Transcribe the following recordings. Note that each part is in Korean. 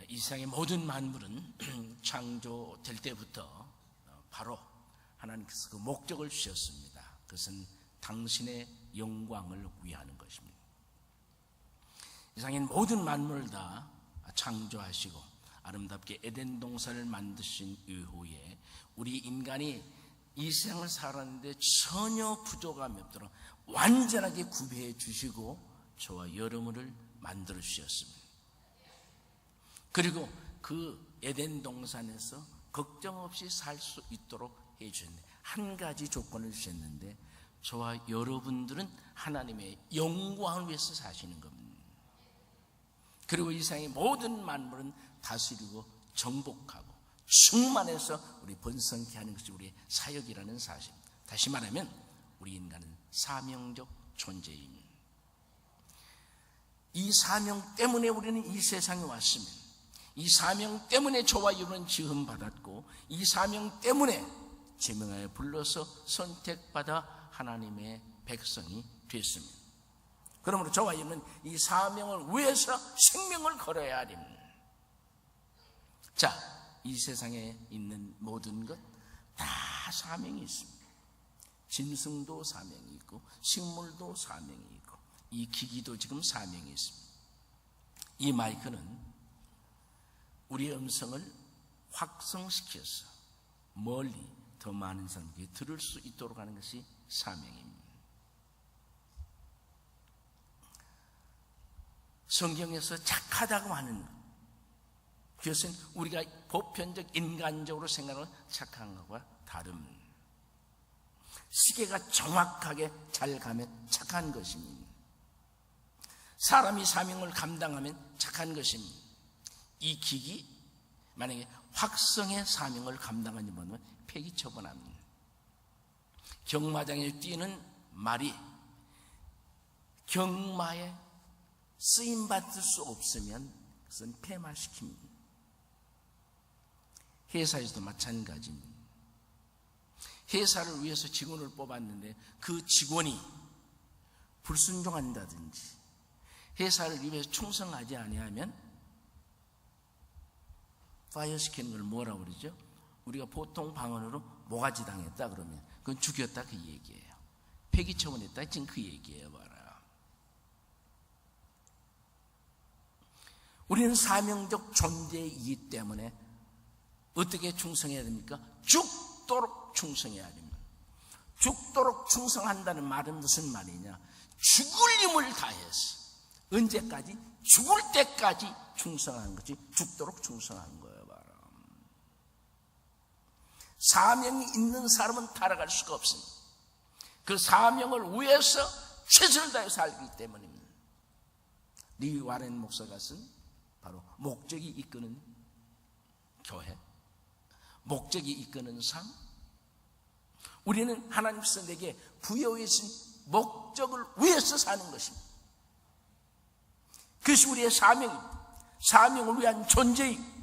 이 세상의 모든 만물은 창조될 때부터 바로 하나님께서 그 목적을 주셨습니다. 그것은 당신의 영광을 위하는 것입니다. 이 세상의 모든 만물을 다 창조하시고 아름답게 에덴 동산을 만드신 이후에 우리 인간이 이 세상을 살았는데 전혀 부족함이 없도록 완전하게 구비해 주시고 저와 여러분을 만들어 주셨습니다. 그리고 그 에덴 동산에서 걱정 없이 살 수 있도록 해 주셨는데 한 가지 조건을 주셨는데 저와 여러분들은 하나님의 영광을 위해서 사시는 겁니다. 그리고 이 세상의 모든 만물은 다스리고 정복하고 충만해서 우리 번성케 하는 것이 우리의 사역이라는 사실입니다. 다시 말하면 우리 인간은 사명적 존재입니다. 이 사명 때문에 우리는 이 세상에 왔습니다. 이 사명 때문에 저와 여러분은 지음받았고 이 사명 때문에 제명하여 불러서 선택받아 하나님의 백성이 됐습니다. 그러므로 저와 여러분은 이 사명을 위해서 생명을 걸어야 합니다. 자, 이 세상에 있는 모든 것 다 사명이 있습니다. 짐승도 사명이 있고 식물도 사명이 있고 이 기기도 지금 사명이 있습니다. 이 마이크는 우리의 음성을 확성시켜서 멀리 더 많은 사람들이 들을 수 있도록 하는 것이 사명입니다. 성경에서 착하다고 하는 것, 그것은 우리가 보편적 인간적으로 생각하는 착한 것과 다릅니다. 시계가 정확하게 잘 가면 착한 것입니다. 사람이 사명을 감당하면 착한 것입니다. 이 기기 만약에 확성의 사명을 감당하지 못하면 폐기 처분합니다. 경마장에 뛰는 말이 경마에 쓰임받을 수 없으면 그것은 폐마시킵니다. 회사에서도 마찬가지입니다. 회사를 위해서 직원을 뽑았는데 그 직원이 불순종한다든지 회사를 위해서 충성하지 아니하면 파이어시키는 걸 뭐라고 그러죠? 우리가 보통 방언으로 모가지 당했다 그러면 그건 죽였다 그 얘기예요. 폐기 처분했다 지금 그 얘기예요. 봐라. 우리는 사명적 존재이기 때문에 어떻게 충성해야 됩니까? 죽도록 충성해야 됩니다. 죽도록 충성한다는 말은 무슨 말이냐? 죽을 힘을 다해서 언제까지? 죽을 때까지 충성하는 것이 죽도록 충성한 거예요. 봐라. 사명이 있는 사람은 타락할 수가 없습니다. 그 사명을 위해서 최선을 다해 살기 때문입니다. 리 와렌 목사가 쓴 바로 목적이 이끄는 교회, 목적이 이끄는 삶. 우리는 하나님께서 내게 부여해 주신 목적을 위해서 사는 것입니다. 그것이 우리의 사명입니다. 사명을 위한 존재입니다.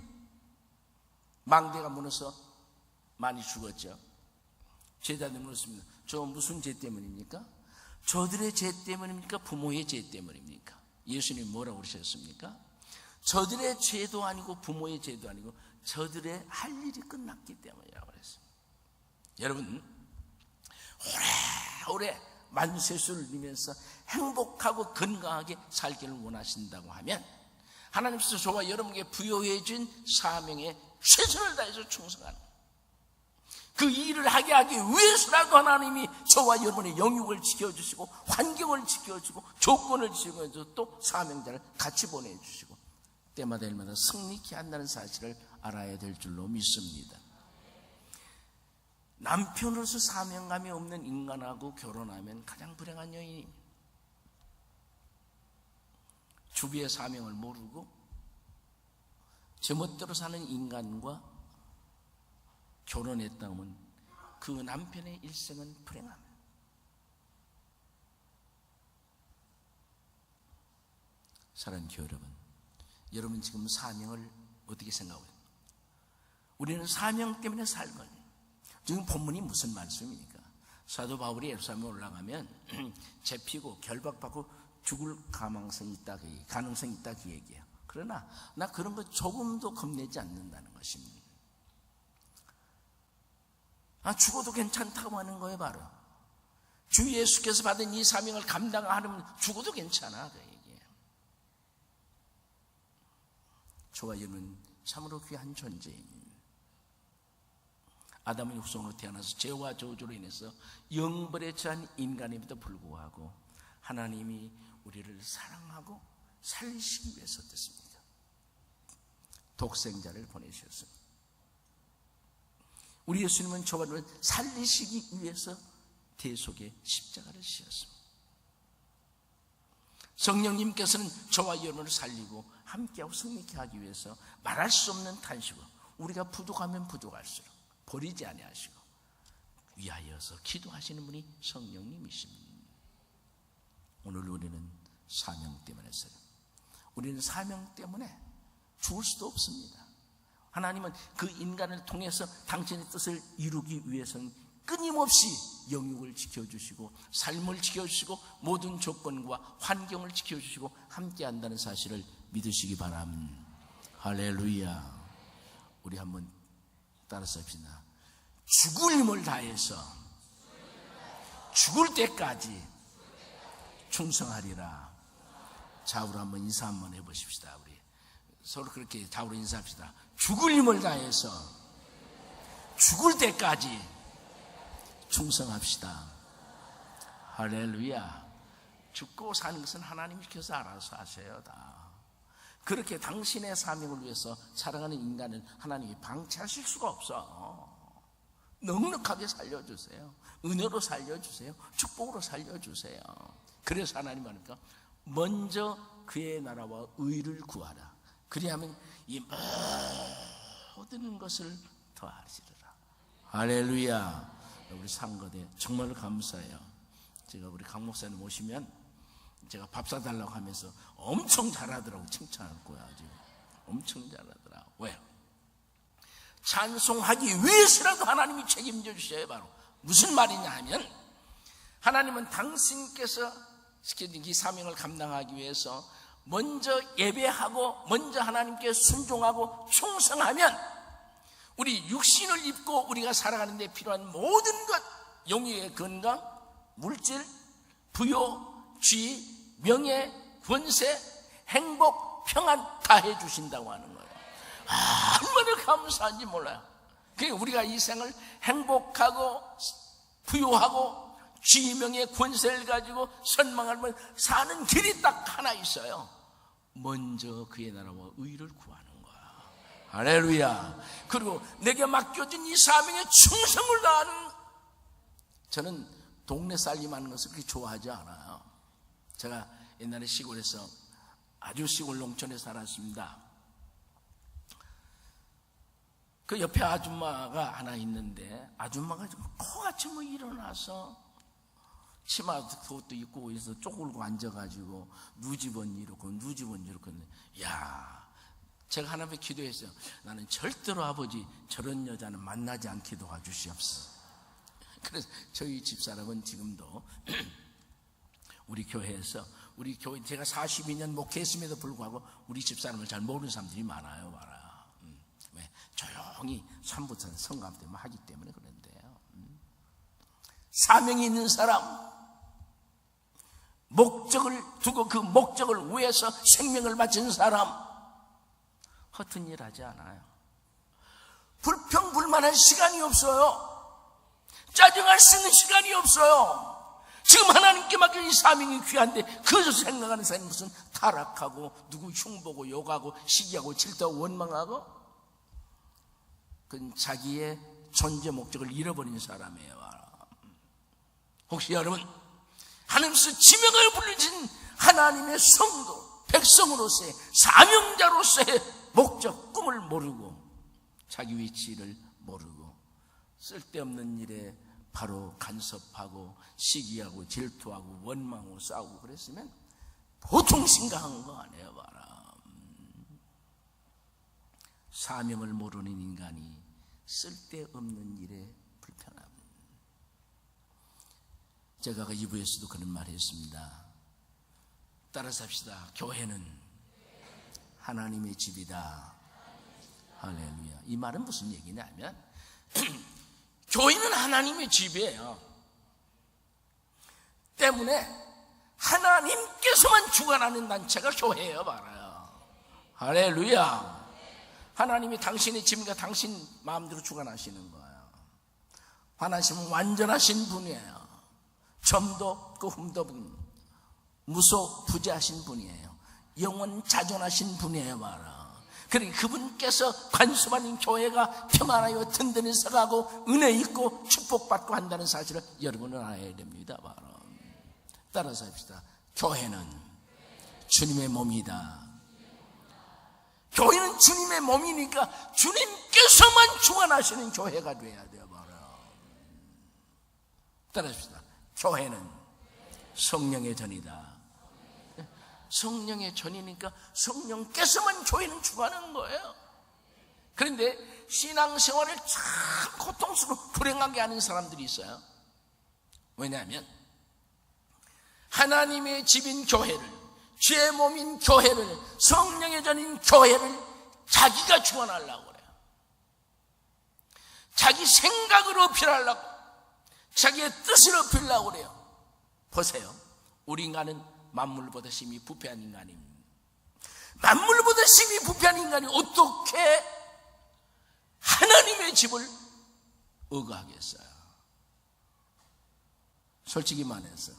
망대가 무너서 많이 죽었죠. 제자들이 물었습니다. 저 무슨 죄 때문입니까? 저들의 죄 때문입니까? 부모의 죄 때문입니까? 예수님이 뭐라고 그러셨습니까? 저들의 죄도 아니고 부모의 죄도 아니고 저들의 할 일이 끝났기 때문이라고 그랬습니다. 여러분, 오래오래 만세수를 누리면서 행복하고 건강하게 살기를 원하신다고 하면 하나님께서 저와 여러분에게 부여해 준 사명에 최선을 다해서 충성하는 그 일을 하게 하기 위해서라도 하나님이 저와 여러분의 영육을 지켜주시고 환경을 지켜주고 조건을 지켜주고 또 사명자를 같이 보내주시고 때마다 일마다 승리케 한다는 사실을 알아야 될 줄로 믿습니다. 남편으로서 사명감이 없는 인간하고 결혼하면 가장 불행한 여인입니다. 주비의 사명을 모르고 제멋대로 사는 인간과 결혼했다면 그 남편의 일생은 불행합니다. 사랑하는 교회 여러분 지금 사명을 어떻게 생각해요? 우리는 사명 때문에 살거든요. 지금 본문이 무슨 말씀입니까? 사도 바울이 예루살렘에 올라가면 잡히고 결박받고 죽을 가능성이 있다 그 얘기예요. 그러나 나 그런 거 조금도 겁내지 않는다는 것입니다. 죽어도 괜찮다고 하는 거예요. 바로 주 예수께서 받은 이 사명을 감당하면 죽어도 괜찮아. 그 얘기예요. 저와 여러분 참으로 귀한 존재입니다. 아담의 후손으로 태어나서 죄와 저주로 인해서 영벌에 처한 인간임에도 불구하고 하나님이 우리를 사랑하고 살리시기 위해서 됐습니다. 독생자를 보내셨습니다. 우리 예수님은 저와 여러분을 살리시기 위해서 대속의 십자가를 지었습니다. 성령님께서는 저와 여러분을 살리고 함께하고 승리케 하기 위해서 말할 수 없는 탄식으로 우리가 부족하면 부족할수록 버리지 아니하시고 위하여서 기도하시는 분이 성령님이십니다. 오늘 우리는 사명 때문에 써요. 우리는 사명 때문에 죽을 수도 없습니다. 하나님은 그 인간을 통해서 당신의 뜻을 이루기 위해서는 끊임없이 영육을 지켜주시고 삶을 지켜주시고 모든 조건과 환경을 지켜주시고 함께한다는 사실을 믿으시기 바랍니다. 할렐루야. 우리 한번 따라서 합시다. 죽을 힘을 다해서 죽을 때까지 충성하리라. 좌우로 한번 인사 한번 해보십시다. 우리 서로 그렇게 좌우로 인사합시다. 죽을 힘을 다해서 죽을 때까지 충성합시다. 할렐루야. 죽고 사는 것은 하나님께서 알아서 하세요. 다 그렇게 당신의 사명을 위해서 살아가는 인간을 하나님이 방치하실 수가 없어. 넉넉하게 살려주세요. 은혜로 살려주세요. 축복으로 살려주세요. 그래서 하나님 하니까 먼저 그의 나라와 의를 구하라. 그리하면 이 모든 것을 더하시리라. 할렐루야. 우리 상거대 정말 감사해요. 제가 우리 강 목사님 오시면 제가 밥 사달라고 하면서 엄청 잘하더라고. 칭찬할 거야. 지금 엄청 잘하더라고. 왜요? 찬송하기 위해서라도 하나님이 책임져 주셔요. 바로 무슨 말이냐 하면 하나님은 당신께서 시켜진 이 사명을 감당하기 위해서 먼저 예배하고 먼저 하나님께 순종하고 충성하면 우리 육신을 입고 우리가 살아가는 데 필요한 모든 것, 영육의 건강, 물질, 부요, 쥐, 명예, 권세, 행복, 평안 다 해주신다고 하는 거예요. 얼마나 감사한지 몰라요. 그러니까 우리가 이 생을 행복하고 부유하고 쥐, 명예, 권세를 가지고 선망하면 사는 길이 딱 하나 있어요. 먼저 그의 나라와 의를 구하는 거야. 할렐루야. 그리고 내게 맡겨진 이 사명에 충성을 다하는, 저는 동네 살림하는 것을 그렇게 좋아하지 않아요. 제가 옛날에 시골에서 아주 시골 농촌에 살았습니다. 그 옆에 아줌마가 하나 있는데 아줌마가 좀 코같이 뭐 일어나서 치마 그것도 입고 해서 쪼글고 앉아가지고 누지번 이렇고 누지번 이렇고. 야, 제가 하나님께 기도했어요. 나는 절대로 아버지 저런 여자는 만나지 않게 도와주시옵소서. 그래서 저희 집사람은 지금도 우리 교회에서, 우리 교회 제가 42년 목회했음에도 불구하고 우리 집사람을 잘 모르는 사람들이 많아요. 왜? 조용히 산부선 성감 때문에 하기 때문에 그런데요. 사명이 있는 사람, 목적을 두고 그 목적을 위해서 생명을 바친 사람, 허튼 일 하지 않아요. 불평불만할 시간이 없어요. 짜증할 수 있는 시간이 없어요. 지금 하나님께 맡긴 이 사명이 귀한데 그것을 생각하는 사람이 무슨 타락하고 누구 흉보고 욕하고 시기하고 질투하고 원망하고, 그건 자기의 존재 목적을 잃어버린 사람이에요. 혹시 여러분 하나님께서 지명을 불러진 하나님의 성도, 백성으로서의 사명자로서의 목적, 꿈을 모르고 자기 위치를 모르고 쓸데없는 일에 바로 간섭하고 시기하고 질투하고 원망하고 싸우고 그랬으면 보통 심각한 거 아니에요. 봐라. 사명을 모르는 인간이 쓸데없는 일에 불편합니다. 제가 2부에서도 그런 말을 했습니다. 따라서 합시다. 교회는 하나님의 집이다. 할렐루야. 이 말은 무슨 얘기냐면 교회는 하나님의 집이에요. 때문에 하나님께서만 주관하는 단체가 교회예요. 말아요. 할렐루야. 하나님이 당신의 집이니까 당신 마음대로 주관하시는 거예요. 하나님은 완전하신 분이에요. 점도 없고 흠도 없는 무소부재하신 분이에요. 영원 자존하신 분이에요. 말아. 그러니까 그분께서 관수받는 교회가 평안하여 든든히 서가고 은혜 있고 축복받고 한다는 사실을 여러분은 알아야 됩니다. 바로 따라서 합시다. 교회는 주님의 몸이다. 교회는 주님의 몸이니까 주님께서만 주관하시는 교회가 돼야 돼요. 바로 따라합시다. 교회는 성령의 전이다. 성령의 전이니까 성령께서만 교회는 주관하는 거예요. 그런데 신앙생활을 참 고통스럽고 불행하게 하는 사람들이 있어요. 왜냐하면 하나님의 집인 교회를, 죄의 몸인 교회를, 성령의 전인 교회를 자기가 주관하려고 그래요. 자기 생각으로 어필하려고, 자기의 뜻을 어필하려고 그래요. 보세요. 우리 인간은 만물보다 심히 부패한 인간입니다. 만물보다 심히 부패한 인간이 어떻게 하나님의 집을 억압하겠어요? 솔직히 말해서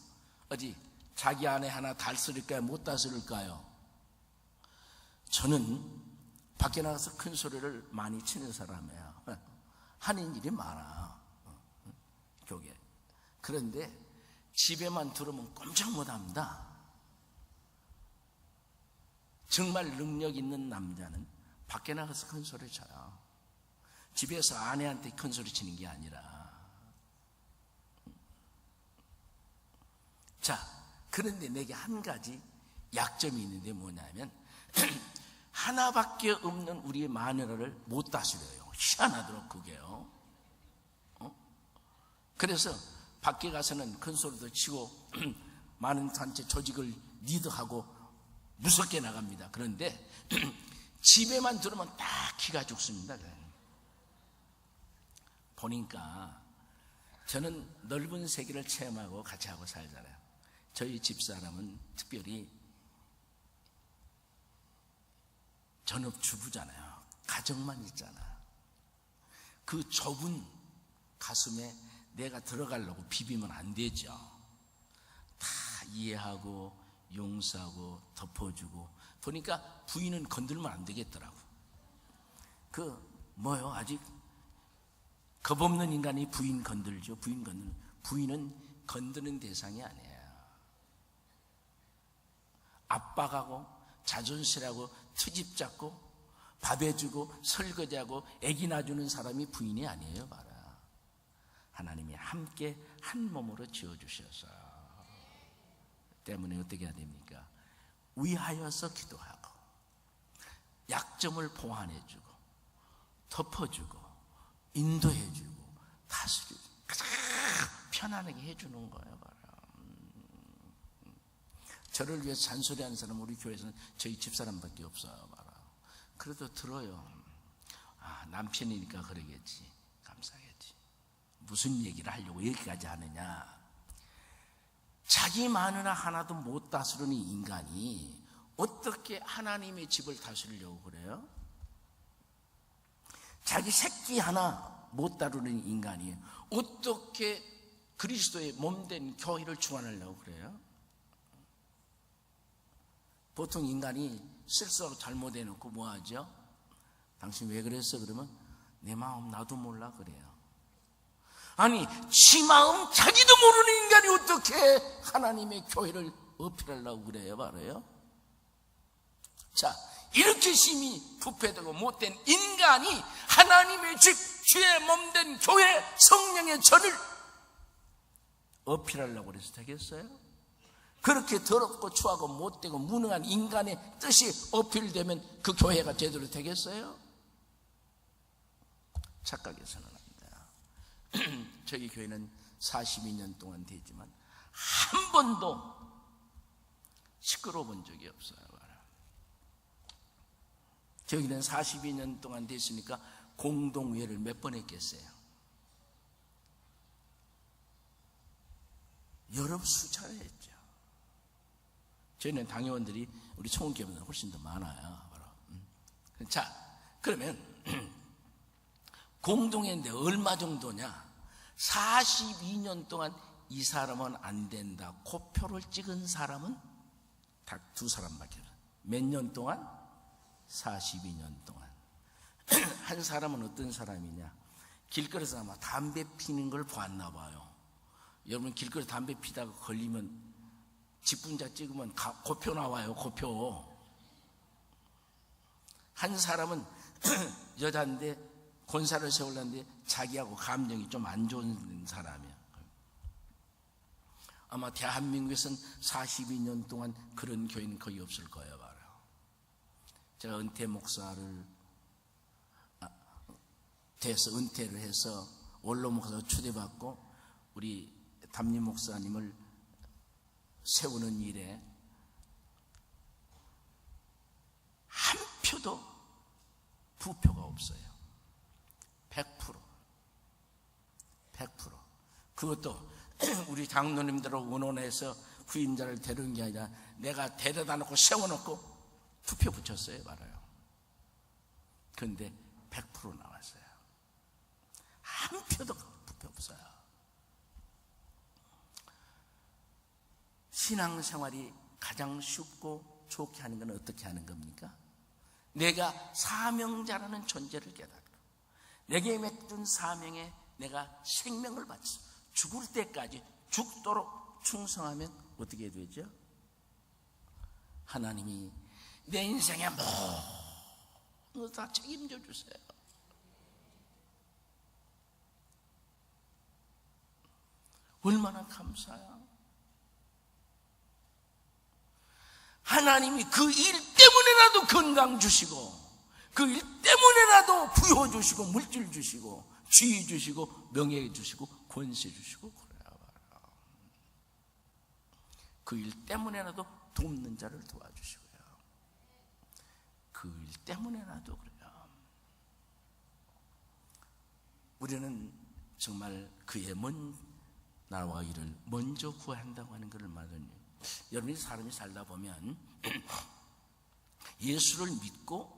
어디 자기 아내 하나 다스릴까요? 못 다스릴까요? 저는 밖에 나가서 큰 소리를 많이 치는 사람이에요. 하는 일이 많아, 교계. 그런데 집에만 들어오면 꼼짝 못합니다. 정말 능력 있는 남자는 밖에 나가서 큰 소리 쳐요. 집에서 아내한테 큰 소리 치는 게 아니라. 자, 그런데 내게 한 가지 약점이 있는데 뭐냐면 하나밖에 없는 우리의 마누라를 못 다스려요. 희한하도록 그게요. 그래서 밖에 가서는 큰 소리도 치고 많은 단체 조직을 리드하고 무섭게 나갑니다. 그런데 집에만 들어오면 딱 기가 죽습니다. 보니까 저는 넓은 세계를 체험하고 같이 하고 살잖아요. 저희 집사람은 특별히 전업주부잖아요. 가정만 있잖아. 그 좁은 가슴에 내가 들어가려고 비비면 안 되죠. 다 이해하고 용서하고 덮어주고. 보니까 부인은 건들면 안 되겠더라고. 아직 겁없는 인간이 부인 건들죠. 부인은 건드는 대상이 아니에요. 압박하고 자존실하고 트집 잡고 밥 해주고 설거지하고 애기 낳아주는 사람이 부인이 아니에요. 바로 하나님이 함께 한 몸으로 지어주셔서 때문에 어떻게 해야 됩니까? 위하여서 기도하고 약점을 보완해주고 덮어주고 인도해주고 다스리고 가장 편안하게 해주는 거예요. 바로. 저를 위해서 잔소리하는 사람은 우리 교회에서는 저희 집사람밖에 없어요. 바로. 그래도 들어요. 남편이니까 그러겠지. 감사하겠지. 무슨 얘기를 하려고 여기까지 하느냐. 자기 마누라 하나도 못 다스리는 인간이 어떻게 하나님의 집을 다스리려고 그래요? 자기 새끼 하나 못 다루는 인간이 어떻게 그리스도의 몸된 교회를 주관하려고 그래요? 보통 인간이 실수하고 잘못해놓고 뭐하죠? 당신 왜 그랬어? 그러면 내 마음 나도 몰라 그래요. 아니 지 마음 자기도 모르는 인간이 어떻게 하나님의 교회를 어필하려고 그래요? 말해요. 자, 이렇게 심히 부패되고 못된 인간이 하나님의 집 주의 몸된 교회 성령의 전을 어필하려고 그래서 되겠어요? 그렇게 더럽고 추하고 못되고 무능한 인간의 뜻이 어필되면 그 교회가 제대로 되겠어요? 착각해서는 안 돼요. 저희 교회는 42년 동안 되지만 한 번도 시끄러워 본 적이 없어요. 저기는 42년 동안 됐으니까 공동회를 몇 번 했겠어요? 여러 수차례 했죠. 저희는 당회원들이 우리 총기업보다 훨씬 더 많아요. 바로. 자, 그러면 공동회인데 얼마 정도냐? 42년 동안 이 사람은 안 된다 코표를 찍은 사람은 딱 두 사람밖에 없어요. 몇 년 동안? 42년 동안. 한 사람은 어떤 사람이냐? 길거리에서 아마 담배 피는 걸 보았나 봐요. 여러분 길거리 담배 피다가 걸리면 직분자 찍으면 고표 나와요. 고표. 한 사람은 여자인데 권사를 세우려는데 자기하고 감정이 좀 안 좋은 사람이야. 아마 대한민국에서는 42년 동안 그런 교회는 거의 없을 거예요. 바로 제가 은퇴 목사를 돼서 은퇴를 해서 원로 목사 초대받고 우리 담임 목사님을 세우는 일에 한 표도 부표가 없어요. 100%. 그것도 우리 장로님들을 원원해서 후임자를 데려온 게 아니라 내가 데려다 놓고 세워놓고 투표 붙였어요. 말아요. 그런데 100% 나왔어요. 한 표도 부표 없어요. 신앙생활이 가장 쉽고 좋게 하는 건 어떻게 하는 겁니까? 내가 사명자라는 존재를 깨닫고 내게 맡긴 사명에 내가 생명을 바쳐 죽을 때까지 죽도록 충성하면 어떻게 되죠? 하나님이 내 인생의 모든 다 책임져 주세요. 얼마나 감사해요. 하나님이 그 일 때문에라도 건강 주시고 그 일 때문에라도 부여 주시고 물질 주시고 지위 주시고 명예 주시고 권세 주시고 그래요. 그 일 때문에라도 돕는 자를 도와주시고요. 그 일 때문에라도 그래요. 우리는 정말 그의 나와 이를 먼저 구한다고 하는 것을 말하는 여러분이 사람이 살다 보면 예수를 믿고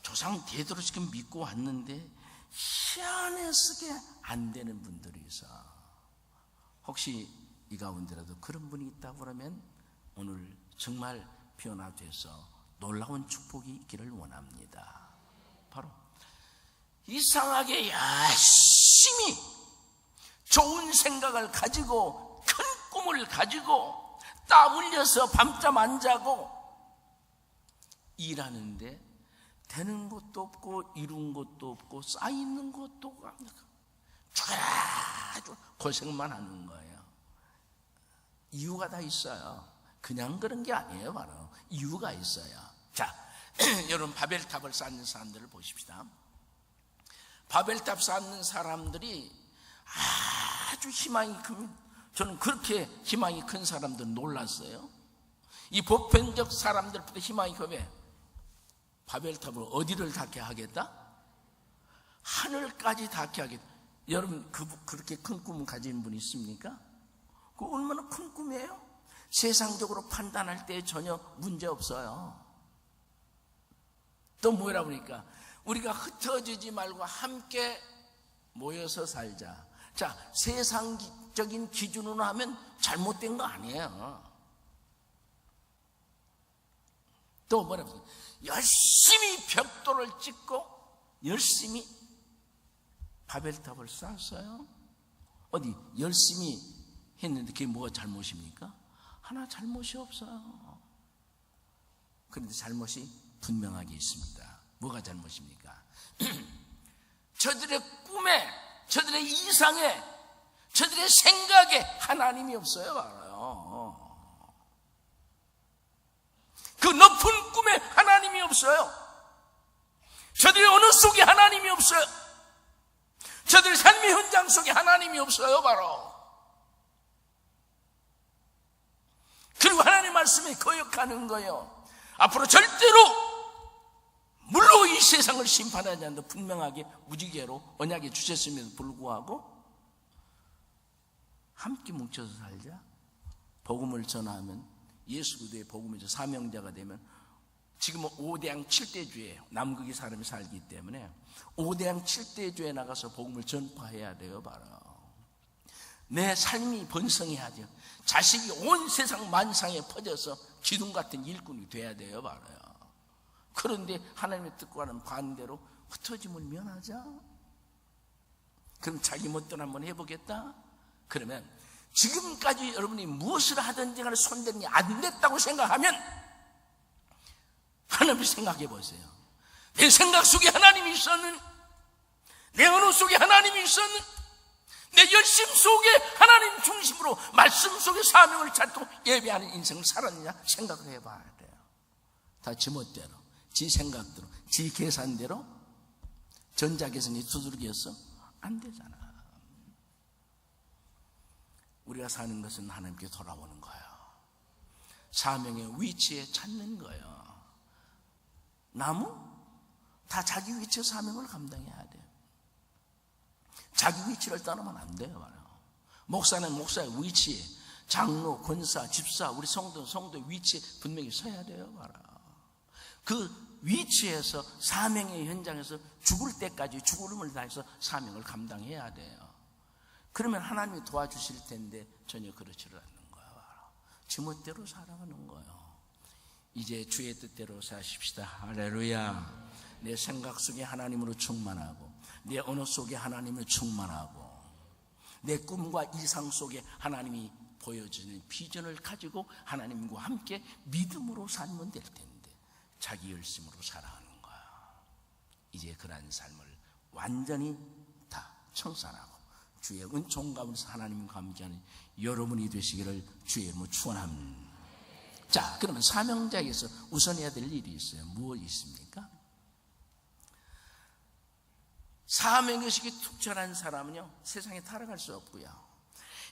조상 대대로 지금 믿고 왔는데 희한하게 안 되는 분들이 있어. 혹시 이 가운데라도 그런 분이 있다고 그러면 오늘 정말 변화돼서 놀라운 축복이 있기를 원합니다. 바로 이상하게 열심히 좋은 생각을 가지고 큰 꿈을 가지고 땀 흘려서 밤잠 안 자고 일하는데 되는 것도 없고 이룬 것도 없고 쌓이는 것도 아주 고생만 하는 거예요. 이유가 다 있어요. 그냥 그런 게 아니에요. 바로 이유가 있어요. 자, 여러분 바벨탑을 쌓는 사람들을 보십시다. 바벨탑 쌓는 사람들이 아주 희망이 큽니다. 저는 그렇게 희망이 큰 사람들은 놀랐어요. 이 보편적 사람들보다 희망이 크면 바벨탑을 어디를 닿게 하겠다? 하늘까지 닿게 하겠다. 여러분 그렇게 큰 꿈을 가진 분이 있습니까? 그 얼마나 큰 꿈이에요? 세상적으로 판단할 때 전혀 문제 없어요. 또 뭐라 보니까 우리가 흩어지지 말고 함께 모여서 살자. 자, 세상적인 기준으로 하면 잘못된 거 아니에요. 또 뭐라고 열심히 벽돌을 찍고 열심히 바벨탑을 쌓았어요. 어디 열심히 했는데 그게 뭐가 잘못입니까? 하나 잘못이 없어요. 그런데 잘못이 분명하게 있습니다. 뭐가 잘못입니까? 저들의 꿈에, 저들의 이상에, 저들의 생각에 하나님이 없어요. 알아요. 그 높은 꿈에 하나님이 없어요. 저들의 언어 속에 하나님이 없어요. 저들의 삶의 현장 속에 하나님이 없어요. 바로. 그리고 하나님 말씀에 거역하는 거예요. 앞으로 절대로 물론 이 세상을 심판하지 않는다 분명하게 무지개로 언약에 주셨음에도 불구하고 함께 뭉쳐서 살자. 복음을 전하면 예수 그리스도의 복음에서 사명자가 되면 지금은 5대양 7대주에 남극의 사람이 살기 때문에 5대양 7대주에 나가서 복음을 전파해야 돼요. 바로 내 삶이 번성해야죠. 자식이 온 세상 만상에 퍼져서 기둥 같은 일꾼이 돼야 돼요. 바로요. 그런데 하나님의 뜻과는 반대로 흩어짐을 면하자. 그럼 자기 멋대로 한번 해보겠다. 그러면 지금까지 여러분이 무엇을 하든지 간에 손대는 게 안 됐다고 생각하면 하나님을 생각해 보세요. 내 생각 속에 하나님이 있었는, 내 언어 속에 하나님이 있었는, 내 열심 속에 하나님 중심으로 말씀 속에 사명을 찾고 예배하는 인생을 살았느냐 생각을 해봐야 돼요. 다 지멋대로, 지 생각대로, 지 계산대로 전자계산이 두들기였어? 안 되잖아. 우리가 사는 것은 하나님께 돌아오는 거예요. 사명의 위치에 찾는 거예요. 나무? 다 자기 위치의 사명을 감당해야 돼요. 자기 위치를 떠나면 안 돼요. 목사는 목사의 위치에, 장로, 권사, 집사, 우리 성도는 성도의 위치에 분명히 서야 돼요. 그 위치에서 사명의 현장에서 죽을 때까지 죽음을 다해서 사명을 감당해야 돼요. 그러면 하나님이 도와주실 텐데 전혀 그렇지를 않는 거예요. 지멋대로 살아가는 거예요. 이제 주의 뜻대로 사십시다. 할렐루야. 내 생각 속에 하나님으로 충만하고, 내 언어 속에 하나님을 충만하고, 내 꿈과 이상 속에 하나님이 보여주는 비전을 가지고 하나님과 함께 믿음으로 살면 될 텐데 자기 열심으로 살아가는 거야. 이제 그러한 삶을 완전히 다 청산하고 주의 은총 가운데서 하나님과 함께하는 여러분이 되시기를 주의 이름으로 축원합니다. 자, 그러면 사명자에게서 우선해야 될 일이 있어요. 무엇이 있습니까? 사명의식이 투철한 사람은요, 세상에 타락할 수 없고요.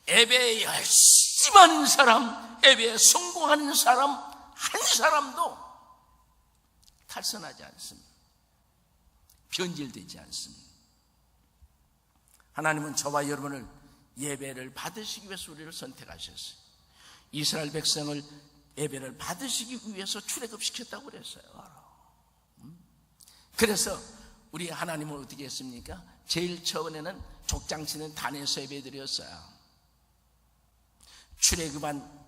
예배에 열심히 하는 사람, 예배에 성공하는 사람 한 사람도 탈선하지 않습니다. 변질되지 않습니다. 하나님은 저와 여러분을 예배를 받으시기 위해서 우리를 선택하셨어요. 이스라엘 백성을 예배를 받으시기 위해서 출애굽시켰다고 그랬어요. 그래서 우리 하나님은 어떻게 했습니까? 제일 처음에는 족장치는 단에서 예배드렸어요. 출애굽한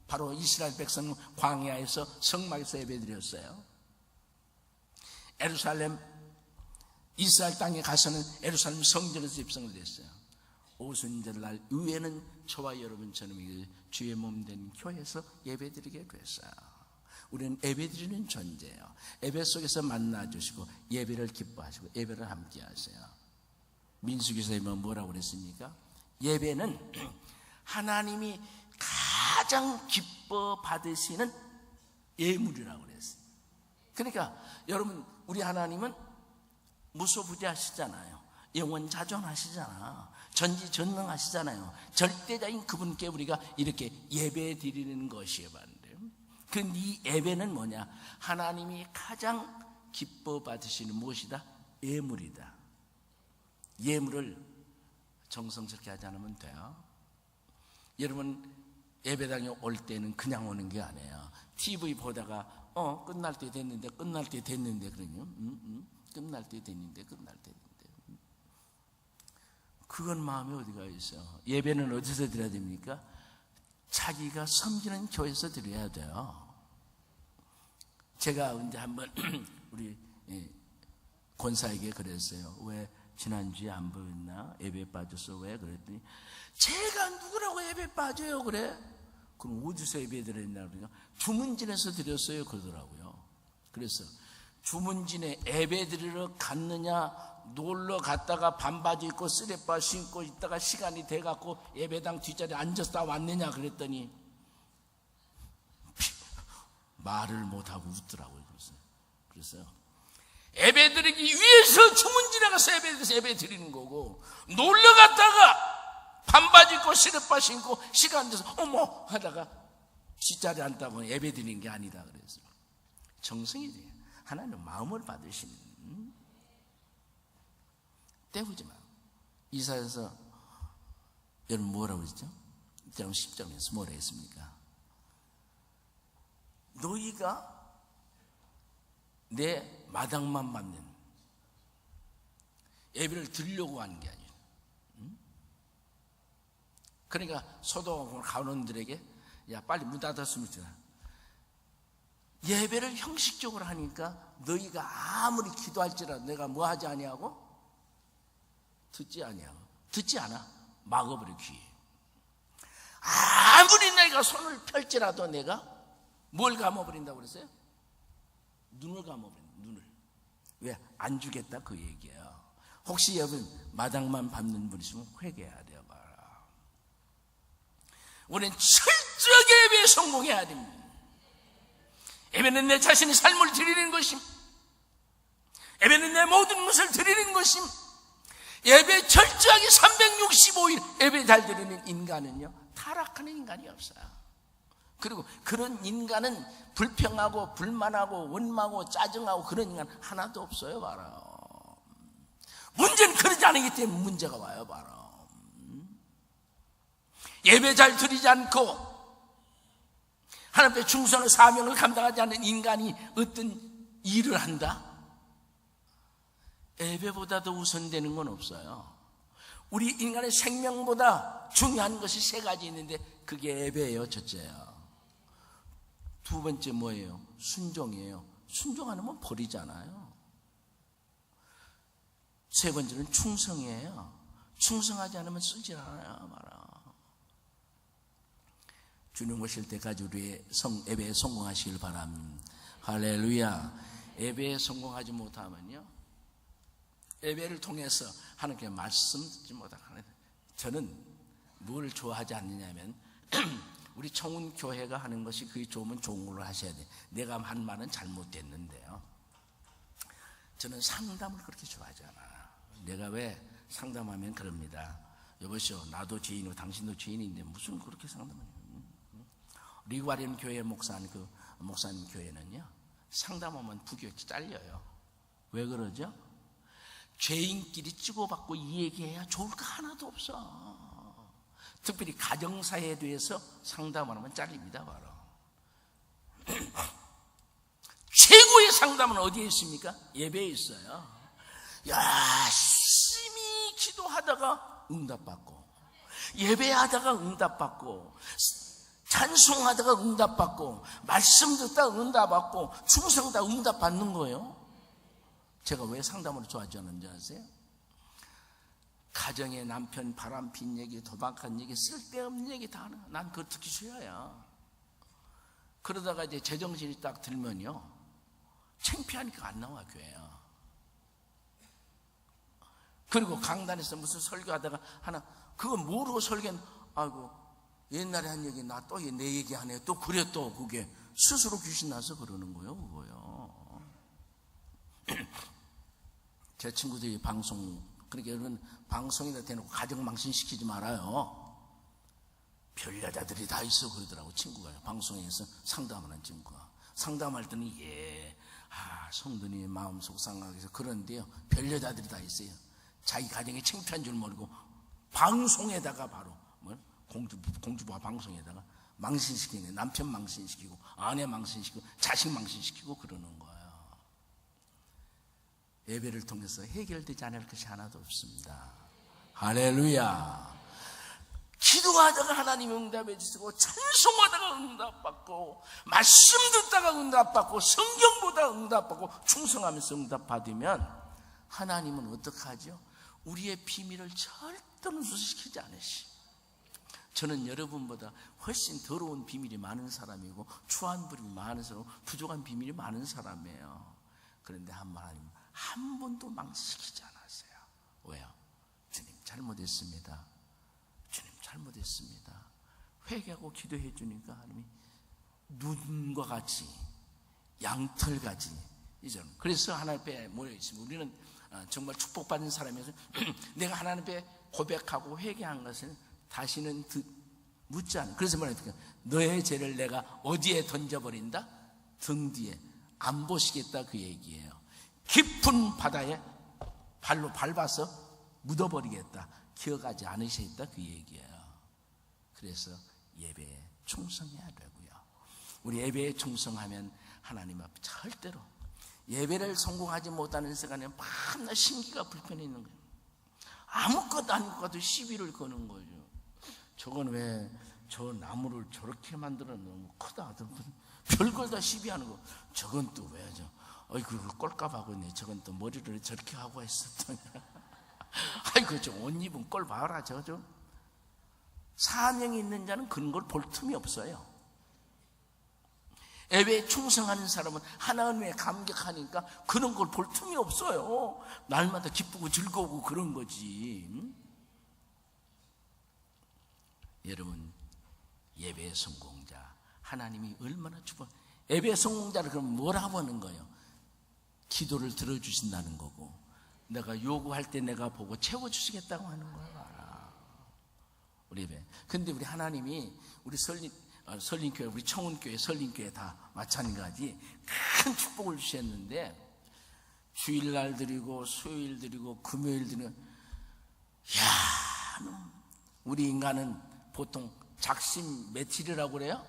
바로 이스라엘 백성은 광야에서 성막에서 예배드렸어요. 예루살렘 이스라엘 땅에 가서는 예루살렘 성전에서 집성을 했어요. 오순절날 이후에는 저와 여러분처럼 주의 몸된 교회에서 예배드리게 됐어요. 우리는 예배드리는 존재예요. 예배 속에서 만나주시고 예배를 기뻐하시고 예배를 함께 하세요. 민수기서에 뭐라고 그랬습니까? 예배는 하나님이 가장 기뻐 받으시는 예물이라고 그랬어요. 그러니까 여러분, 우리 하나님은 무소부재하시잖아요. 영원자존하시잖아. 전지전능하시잖아요. 절대자인 그분께 우리가 이렇게 예배 드리는 것이에요. 그런데 이 예배는 뭐냐? 하나님이 가장 기뻐 받으시는 무엇이다? 예물이다. 예물을 정성스럽게 하지 않으면 돼요. 여러분, 예배당에 올 때는 그냥 오는 게 아니에요. TV 보다가 끝날 때 됐는데 그러냐? 끝날 때 됐는데 그건 마음에 어디가 있어? 예배는 어디서 드려야 됩니까? 자기가 섬기는 교회에서 드려야 돼요. 제가 언제 한번 우리 권사에게 그랬어요. 왜 지난주에 안 보였나? 예배 빠졌어. 왜? 그랬더니 제가 누구라고 예배 빠져요? 그래? 그럼 어디서 예배 드렸냐? 그러니까 주문진에서 드렸어요. 그러더라고요. 그래서 주문진에 예배 드리러 갔느냐, 놀러 갔다가 반바지 입고 쓰레빠 신고 있다가 시간이 돼갖고 예배당 뒷자리에 앉아서 다 왔느냐 그랬더니 말을 못하고 웃더라고요. 그래서 예배 드리기 위해서 주문진에 가서 예배 드리는 거고, 놀러 갔다가 반바지 입고 쓰레빠 신고 시간 돼서 어머 하다가 뒷자리에 앉다가 예배 드리는 게 아니다 그랬어요. 정성이 돼요. 하나님 마음을 받으시는. 때우지 마. 이사야서 여러분 뭐라고 그랬죠? 10절에서 뭐라 했습니까? 너희가 내 마당만 밟는 예배를 드리려고 하는 게 아니에요. 그러니까 소돔 가론들에게 야 빨리 문 닫았으면 좋겠다. 예배를 형식적으로 하니까 너희가 아무리 기도할지라도 내가 뭐 하지 아니하고 듣지 아니하고 듣지 않아. 막아버려 귀. 아무리 내가 손을 펼지라도 내가 뭘 감아버린다고 그랬어요? 눈을 감아버린다. 눈을. 왜? 안 주겠다 그 얘기예요. 혹시 여러분 마당만 밟는 분이시면 회개해야 돼요. 우리는 철저하게 예배에 성공해야 됩니다. 예배는 내 자신의 삶을 드리는 것임. 예배는 내 모든 것을 드리는 것임. 예배 철저하게 365일 예배 잘 드리는 인간은요 타락하는 인간이 없어요. 그리고 그런 인간은 불평하고 불만하고 원망하고 짜증하고 그런 인간 하나도 없어요. 바로 문제는 그러지 않기 때문에 문제가 와요. 바로 예배 잘 드리지 않고 하나님 앞에 충성의 사명을 감당하지 않는 인간이 어떤 일을 한다? 예배보다도 우선되는 건 없어요. 우리 인간의 생명보다 중요한 것이 세 가지 있는데 그게 예배예요. 첫째요. 두 번째 뭐예요? 순종이에요. 순종 안 하면 버리잖아요. 세 번째는 충성이에요. 충성하지 않으면 쓰질 않아요. 말아. 주님 오실 때까지 우리의 예배에 성공하시길 바랍니다. 할렐루야. 예배에 성공하지 못하면요 예배를 통해서 하나님께 말씀 듣지 못하는. 저는 뭘 좋아하지 않느냐면 우리 청운교회가 하는 것이 그게 좋으면 좋은 걸로 하셔야 돼. 내가 한 말은 잘못됐는데요, 저는 상담을 그렇게 좋아하지 않아요. 내가 왜 상담하면 그럽니다. 여보시오, 나도 죄인이고 당신도 죄인인데 무슨 그렇게 상담하냐. 리과리움 교회 목사님, 그 목사님 교회는요 상담하면 부교육이 잘려요. 왜 그러죠? 죄인끼리 치고받고 얘기해야 좋을 거 하나도 없어. 특별히 가정사에 대해서 상담을 하면 잘립니다. 바로 최고의 상담은 어디에 있습니까? 예배에 있어요. 열심히 기도하다가 응답받고, 예배하다가 응답받고, 찬송하다가 응답받고, 말씀 듣다가 응답받고, 충성하다가 응답받는 거예요. 제가 왜 상담을 좋아하지 않는지 아세요? 가정에 남편 바람핀 얘기, 도박한 얘기, 쓸데없는 얘기 다 하는 거야. 난 그거 듣기 싫어요. 그러다가 이제 제정신이 딱 들면요 창피하니까 안 나와 교회요. 그리고 강단에서 무슨 설교하다가 하나 그거 모르고 설교는 아이고 옛날에 한 얘기 나 또 내 얘기 하네. 또 그래 또 그게 스스로 귀신 나서 그러는 거예요. 그거요. 제 친구들이 방송, 그러니까 여러분 방송에다 대놓고 가정 망신시키지 말아요. 별 여자들이 다 있어 그러더라고. 친구가 방송에서 상담하는 친구가 상담할 때는 성도님 마음 속상하게 해서 그런데요 별 여자들이 다 있어요. 자기 가정에 창피한 줄 모르고 방송에다가 바로 공주부와 방송에다가 망신시키네. 남편 망신시키고 아내 망신시키고 자식 망신시키고 그러는 거예요. 예배를 통해서 해결되지 않을 것이 하나도 없습니다. 할렐루야. 기도하다가 하나님이 응답해 주시고, 찬송하다가 응답받고, 말씀 듣다가 응답받고, 성경 보다가 응답받고, 충성하면서 응답받으면 하나님은 어떡하죠? 우리의 비밀을 절대 누수시키지 않으시. 저는 여러분보다 훨씬 더러운 비밀이 많은 사람이고 추한 비밀이 많은 사람이고 부족한 비밀이 많은 사람이에요. 그런데 하나님 한 번도 망치시키지 않았어요. 왜요? 주님 잘못했습니다. 주님 잘못했습니다. 회개하고 기도해 주니까 하나님이 눈과 같이 양털같이 이제 그래서 하나님 앞에 모여 있습니다. 우리는 정말 축복받은 사람이어서 내가 하나님 앞에 고백하고 회개한 것은 다시는 묻지 않아. 그래서 뭐라 했을까? 너의 죄를 내가 어디에 던져버린다? 등 뒤에. 안 보시겠다 그 얘기예요. 깊은 바다에 발로 밟아서 묻어버리겠다, 기억하지 않으시겠다 그 얘기예요. 그래서 예배에 충성해야 되고요. 우리 예배에 충성하면 하나님 앞에 절대로 예배를 성공하지 못하는 시간에 밤낮 심기가 불편해 있는 거예요. 아무것도 아니고도 시비를 거는 거죠. 저건 왜 저 나무를 저렇게 만들어 너무 크다, 별걸 다 시비하는 거. 저건 또 왜 어이구 꼴값하고 있네. 저건 또 머리를 저렇게 하고 했었더니 아이고 저 옷 입은 꼴 봐라. 저거 사명이 있는 자는 그런 걸 볼 틈이 없어요. 예배에 충성하는 사람은 하나 은혜에 감격하니까 그런 걸 볼 틈이 없어요. 날마다 기쁘고 즐거우고 그런 거지. 여러분, 예배의 성공자 하나님이 얼마나 축복. 예배의 성공자를 그럼 뭐라고 하는 거예요? 기도를 들어주신다는 거고, 내가 요구할 때 내가 보고 채워주시겠다고 하는 거야. 우리 예배. 근데 우리 하나님이 우리 설린교회, 우리 청운교회, 설린교회 다 마찬가지 큰 축복을 주셨는데, 주일날 드리고 수요일 드리고 금요일 드리고, 우리 인간은 보통 작심 며칠이라고 그래요?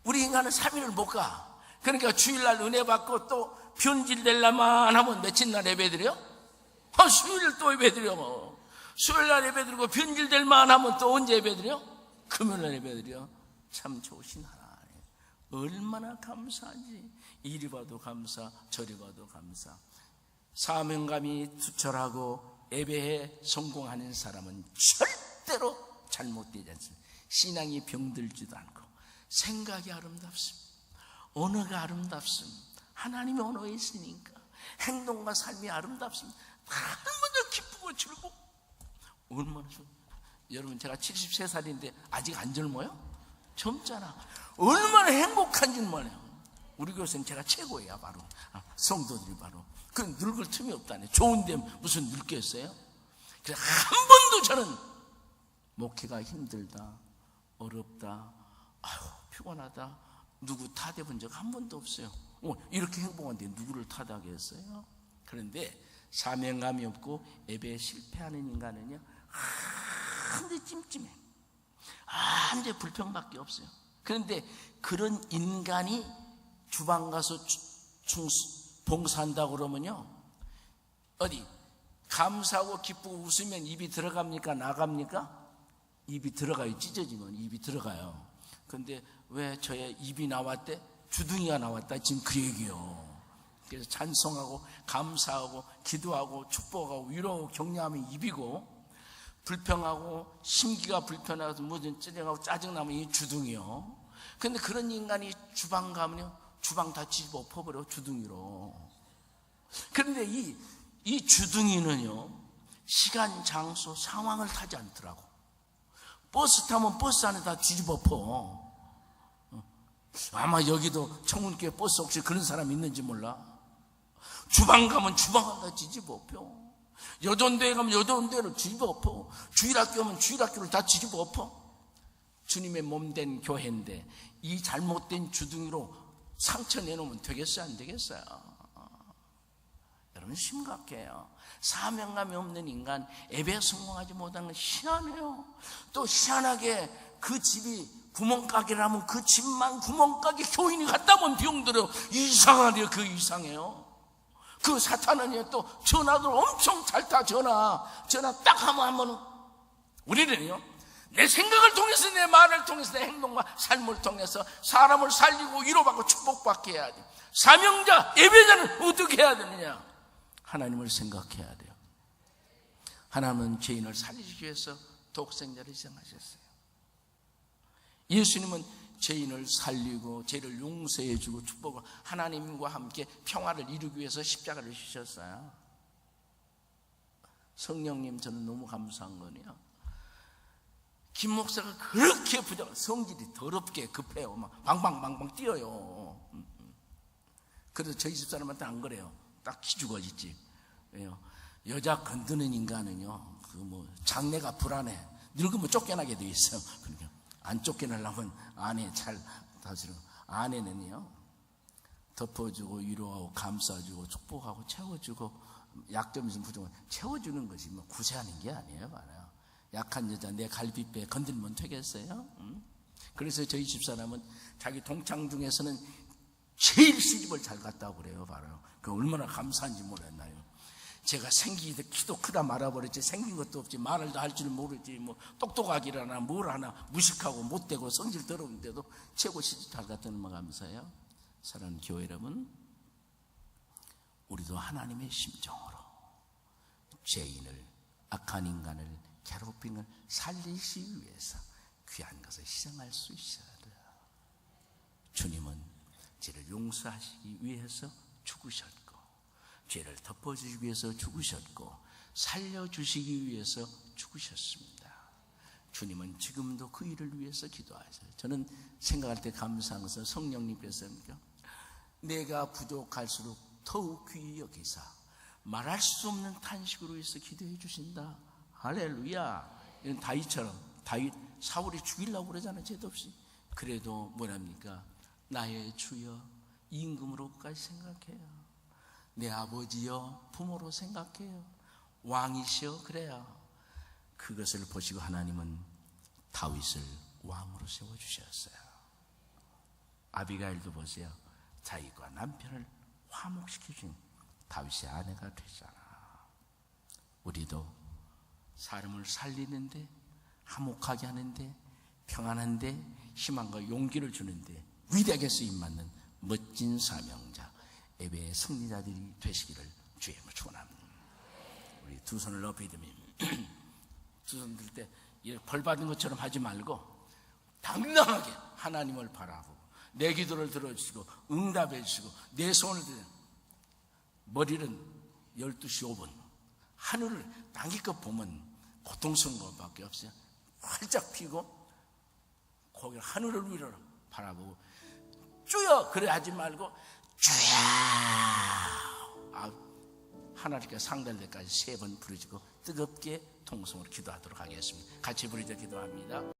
우리 인간은 3일을 못 가. 그러니까 주일날 은혜 받고 또 변질 되려만 하면 며칠 날 예배 드려? 수요일 또 예배 드려. 수요일날 예배 드리고 변질 될만 하면 또 언제 예배 드려? 금요일날 예배 드려. 참 좋으신 하나님, 얼마나 감사하지. 이리 봐도 감사, 저리 봐도 감사. 사명감이 투철하고 예배에 성공하는 사람은 절대로 잘못되지 않습니다. 신앙이 병들지도 않고, 생각이 아름답습니다. 언어가 아름답습니다. 하나님의 언어에 있으니까 행동과 삶이 아름답습니다. 얼마나 기쁘고 즐거워. 얼마나 좋아. 여러분, 제가 73살인데 아직 안 젊어요? 젊잖아. 얼마나 행복한지 몰라요. 우리 교회는 제가 최고예요. 바로 성도들이 바로 그 늙을 틈이 없다네. 좋은데 무슨 늙겠어요? 그래서 한 번도 저는 목회가 힘들다, 어렵다, 피곤하다, 누구 탓해본 적 한 번도 없어요. 이렇게 행복한데 누구를 탓하겠어요? 그런데 사명감이 없고 예배에 실패하는 인간은요, 한데 찜찜해, 한데 불평밖에 없어요. 그런데 그런 인간이 주방 가서 봉사한다고 그러면요, 어디 감사하고 기쁘고 웃으면 입이 들어갑니까, 나갑니까? 입이 들어가요. 찢어지면 입이 들어가요. 근데 왜 저의 입이 나왔대? 주둥이가 나왔다, 지금 그 얘기요. 그래서 찬송하고 감사하고 기도하고 축복하고 위로하고 격려하면 입이고, 불평하고 심기가 불편하고 무슨 찌증하고 짜증나면 이 주둥이요. 근데 그런 인간이 주방 가면요, 주방 다 뒤집어 엎어버려, 주둥이로. 그런데 이 주둥이는요, 시간, 장소, 상황을 타지 않더라고. 버스 타면 버스 안에 다 뒤집어 엎어. 아마 여기도 청운교회 버스 혹시 그런 사람 있는지 몰라. 주방 가면 주방을 다 뒤집어 엎어. 여전대에 가면 여전대를 뒤집어 엎어. 주일학교 가면 주일학교를 다 뒤집어 엎어. 주님의 몸된 교회인데 이 잘못된 주둥이로 상처 내놓으면 되겠어요, 안 되겠어요? 여러분, 심각해요. 사명감이 없는 인간, 예배에 성공하지 못하는 건 희한해요. 또 희한하게 그 집이 구멍가게라면 그 집만 구멍가게 교인이 갔다 오면 병들어요. 이상하네요. 그 이상해요. 그 사탄은요, 또 전화도 엄청 잘 타. 전화 딱 하면 우리는요, 내 생각을 통해서, 내 말을 통해서, 내 행동과 삶을 통해서 사람을 살리고 위로받고 축복받게 해야 돼. 사명자, 예배자는 어떻게 해야 되느냐? 하나님을 생각해야 돼요. 하나님은 죄인을 살리기 위해서 독생자를 희생하셨어요. 예수님은 죄인을 살리고 죄를 용서해주고 축복을, 하나님과 함께 평화를 이루기 위해서 십자가를 지셨어요. 성령님, 저는 너무 감사한 거네요. 김 목사가 그렇게 성질이 더럽게 급해요. 막 방방방방 뛰어요. 그래서 저희 집사람한테 안 그래요. 딱 기죽어지지. 여자 건드는 인간은요, 장래가 불안해. 늙으면 쫓겨나게 돼 있어요. 그러니까 안 쫓겨나려면 아내 잘 다스려. 아내는요, 덮어주고 위로하고 감싸주고 축복하고 채워주고 약점이 좀 부족한 채워주는 것이 뭐 구세하는 게 아니에요. 말이에요. 약한 여자 내 갈비뼈에 건들면 되겠어요? 그래서 저희 집사람은 자기 동창 중에서는 제일 시집을 잘 갔다고 그래요. 바로 그 얼마나 감사한지 몰랐나요? 제가 생기기도 키도 크다 말아버렸지 생긴 것도 없지 말을 다 할 줄 모르지 뭐 똑똑하기라나 뭘 하나 무식하고 못되고 성질 더러운데도 최고 시집 잘 갔다는 얼마나 감사해요. 사랑하는 교회 여러분, 우리도 하나님의 심정으로 죄인을 악한 인간을 괴롭힘을 살리시기 위해서 귀한 것을 희생할 수 있어야 돼요. 주님은 죄를 용서하시기 위해서 죽으셨고 죄를 덮어주시기 위해서 죽으셨고 살려주시기 위해서 죽으셨습니다. 주님은 지금도 그 일을 위해서 기도하세요. 저는 생각할 때 감사한 것은 성령님께서 내가 부족할수록 더욱 귀히 여기사 말할 수 없는 탄식으로 해서 기도해 주신다. 할렐루야. 이건 다윗처럼 다윗 사울이 죽이려고 그러잖아요. 죄도 없이. 그래도 뭐랍니까? 나의 주여 임금으로까지 생각해요. 내 아버지여 부모로 생각해요. 왕이시여 그래요. 그것을 보시고 하나님은 다윗을 왕으로 세워주셨어요. 아비가일도 보세요. 자기과 남편을 화목시켜준 다윗의 아내가 되잖아. 우리도 사람을 살리는데 화목하게 하는데 평안한데 희망과 용기를 주는데 위대하게 쓰임받는 멋진 사명자 예배의 승리자들이 되시기를 주의 이름으로 축원합니다. 우리 두 손을 높이 들면 두 손 들 때 벌 받은 것처럼 하지 말고 당당하게 하나님을 바라보고 내 기도를 들어주시고 응답해 주시고 내 손을 들어 머리는 12시 5분 하늘을 당기껏 보면 고통스러운 것밖에 없어요. 활짝 피고 고개를 하늘을 위로 바라보고 주여 그래 하지 말고 주여 하나님께 상달 때까지 3번 부르짖고 뜨겁게 통성으로 기도하도록 하겠습니다. 같이 부르짖어 기도합니다.